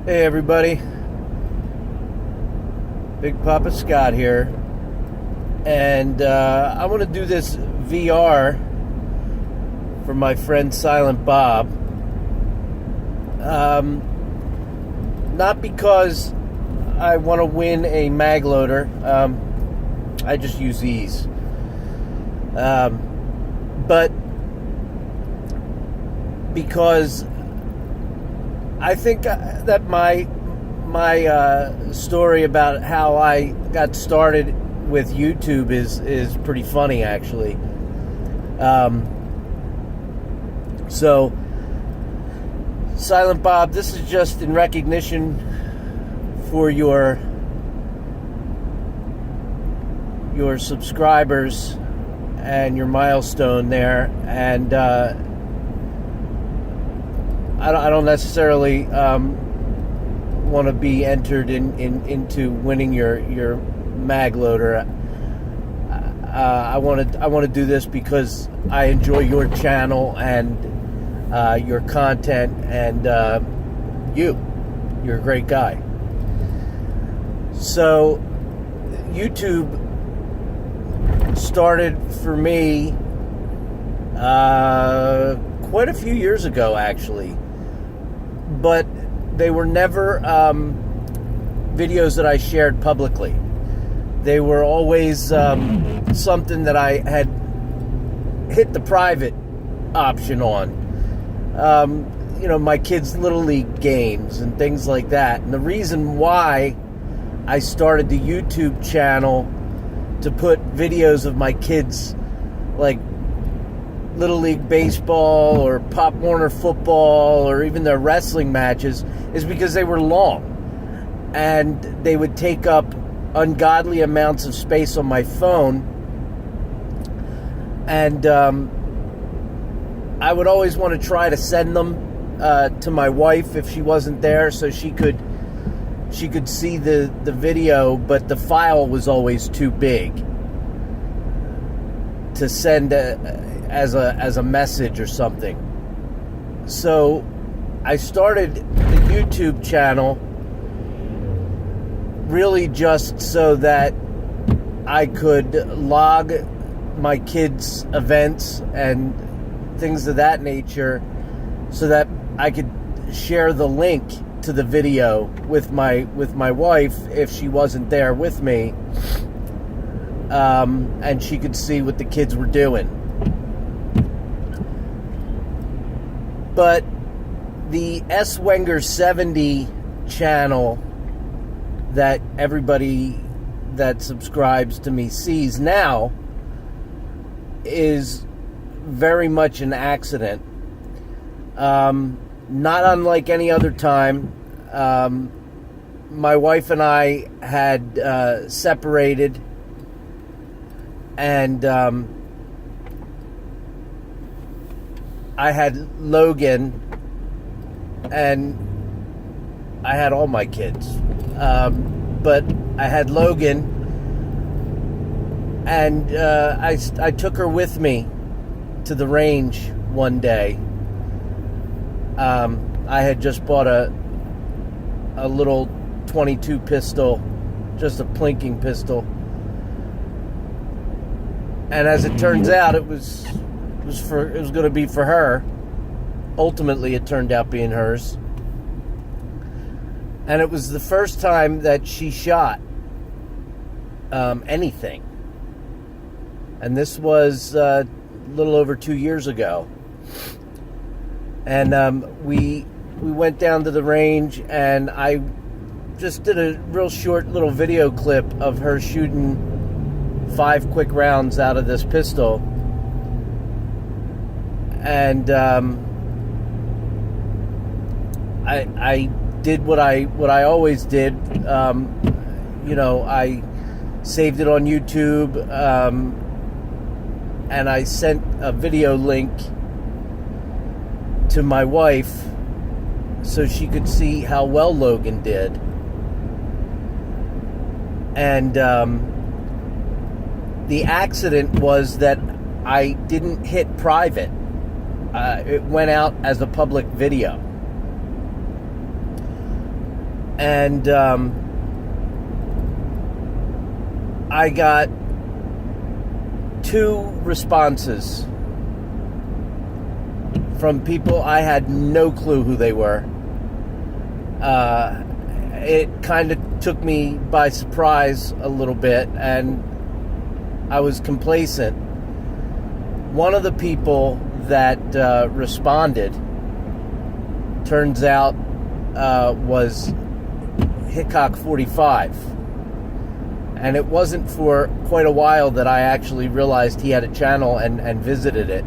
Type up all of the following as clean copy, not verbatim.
Hey everybody, Big Papa Scott here, and I want to do this VR for my friend Silent Bob. Not because I want to win a mag loader, I just use these, but because I think that my story about how I got started with YouTube is pretty funny, actually. So, Silent Bob, this is just in recognition for your subscribers and your milestone there, and I don't necessarily want to be entered into winning your mag loader. I want to do this because I enjoy your channel and your content, and you're a great guy. So YouTube started for me quite a few years ago, actually. But they were never videos that I shared publicly. They were always something that I had hit the private option on. My kids' Little League games and things like that. And the reason why I started the YouTube channel to put videos of my kids, like Little League baseball or Pop Warner football or even their wrestling matches, is because they were long and they would take up ungodly amounts of space on my phone, and I would always want to try to send them to my wife if she wasn't there, so she could see the video, but the file was always too big to send as a message or something. So I started the YouTube channel really just so that I could log my kids' events and things of that nature, so that I could share the link to the video with my wife if she wasn't there with me, and she could see what the kids were doing. But the S. Wenger 70 channel that everybody that subscribes to me sees now is very much an accident. Not unlike any other time. My wife and I had separated, and I had Logan, and I had all my kids. But I had Logan, and I took her with me to the range one day. I had just bought a little .22 pistol, just a plinking pistol, and as it turns out, it was going to be for her. Ultimately, it turned out being hers, and it was the first time that she shot anything, and this was a little over 2 years ago. And we went down to the range, and I just did a real short little video clip of her shooting 5 quick rounds out of this pistol. And I did what I always did. I saved it on YouTube, and I sent a video link to my wife so she could see how well Logan did. And the accident was that I didn't hit private. It went out as a public video. And I got 2 responses from people I had no clue who they were. It kind of took me by surprise a little bit, and I was complacent. One of the people that responded, turns out, was Hickok 45. And it wasn't for quite a while that I actually realized he had a channel and visited it.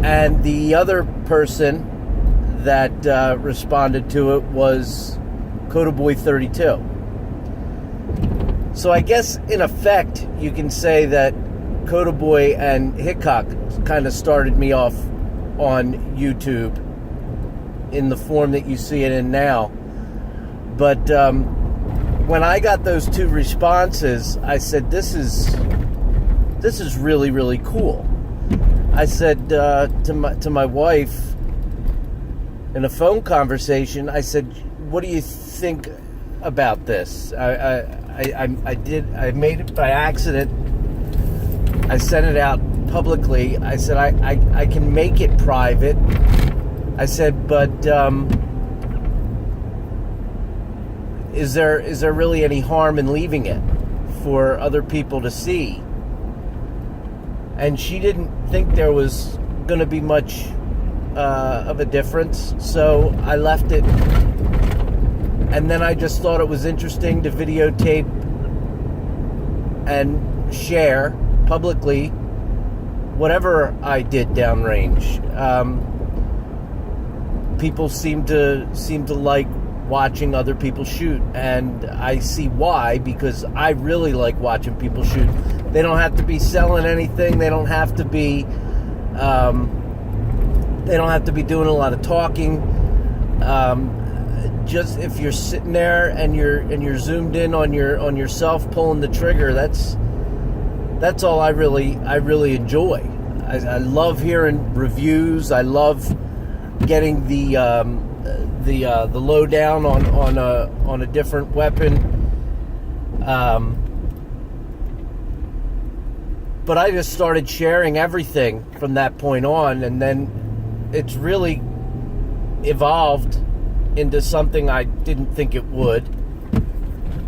And the other person that responded to it was Codaboy 32. So I guess in effect you can say that Codaboy and Hickok kind of started me off on YouTube in the form that you see it in now. But when I got those 2 responses, I said, this is really, really cool. I said to my wife in a phone conversation, I said, what do you think about this? I made it by accident. I sent it out publicly. I said, I can make it private. I said, but is there really any harm in leaving it for other people to see? And she didn't think there was going to be much of a difference, so I left it. And then I just thought it was interesting to videotape and share publicly whatever I did downrange. People seem to like watching other people shoot, and I see why, because I really like watching people shoot. They don't have to be selling anything. They don't have to be doing a lot of talking. Just if you're sitting there and you're zoomed in on yourself pulling the trigger, that's all I really enjoy. I love hearing reviews. I love getting the lowdown on a different weapon. But I just started sharing everything from that point on, and then it's really evolved into something I didn't think it would.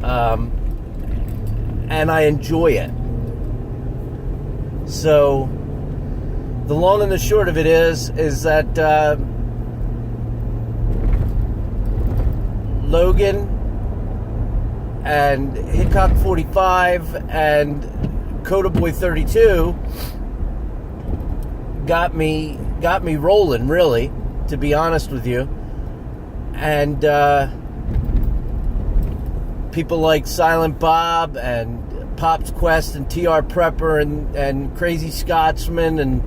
And I enjoy it. So the long and the short of it is that Logan and Hickok 45 and Codaboy 32 got me rolling, really, to be honest with you. And people like Silent Bob and Pop's Quest and TR Prepper and Crazy Scotsman and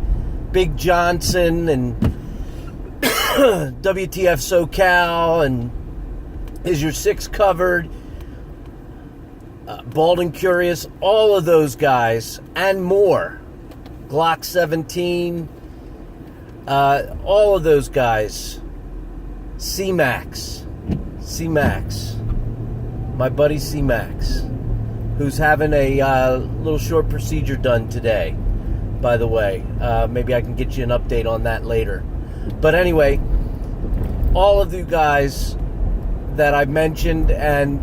Big Johnson and WTF SoCal and Is Your Six Covered, Bald and Curious, all of those guys and more, Glock 17, all of those guys, C-Max, my buddy C-Max, who's having a little short procedure done today, by the way. Maybe I can get you an update on that later. But anyway, all of you guys that I mentioned and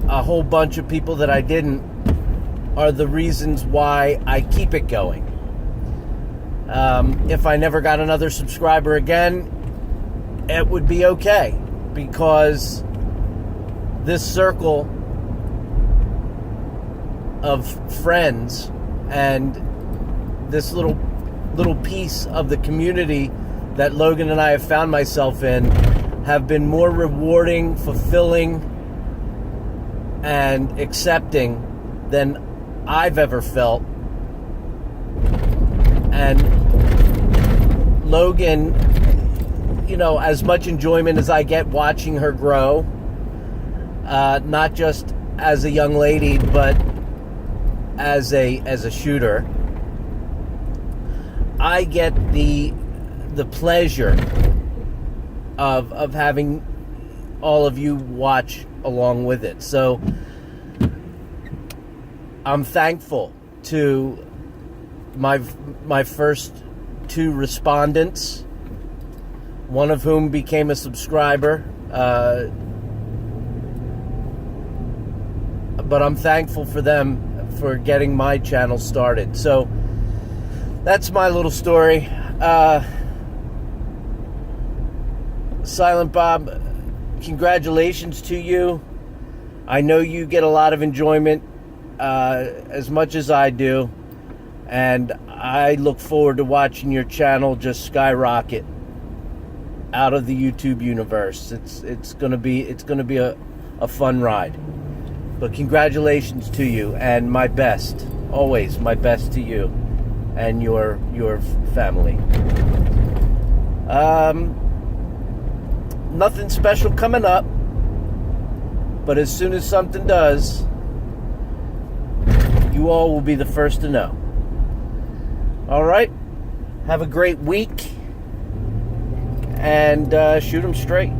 a whole bunch of people that I didn't are the reasons why I keep it going. If I never got another subscriber again, it would be okay, because this circle of friends and this little piece of the community that Logan and I have found myself in have been more rewarding, fulfilling, and accepting than I've ever felt. And Logan, you know, as much enjoyment as I get watching her grow, not just as a young lady, but as a shooter, I get the pleasure of having all of you watch along with it. So I'm thankful to my first 2 respondents, one of whom became a subscriber. But I'm thankful for them for getting my channel started. So that's my little story. Silent Bob, congratulations to you. I know you get a lot of enjoyment, as much as I do, and I look forward to watching your channel just skyrocket out of the YouTube universe. It's gonna be a fun ride. But congratulations to you, and my best, always my best to you and your family. Nothing special coming up, but as soon as something does, you all will be the first to know. All right, have a great week, and shoot 'em straight.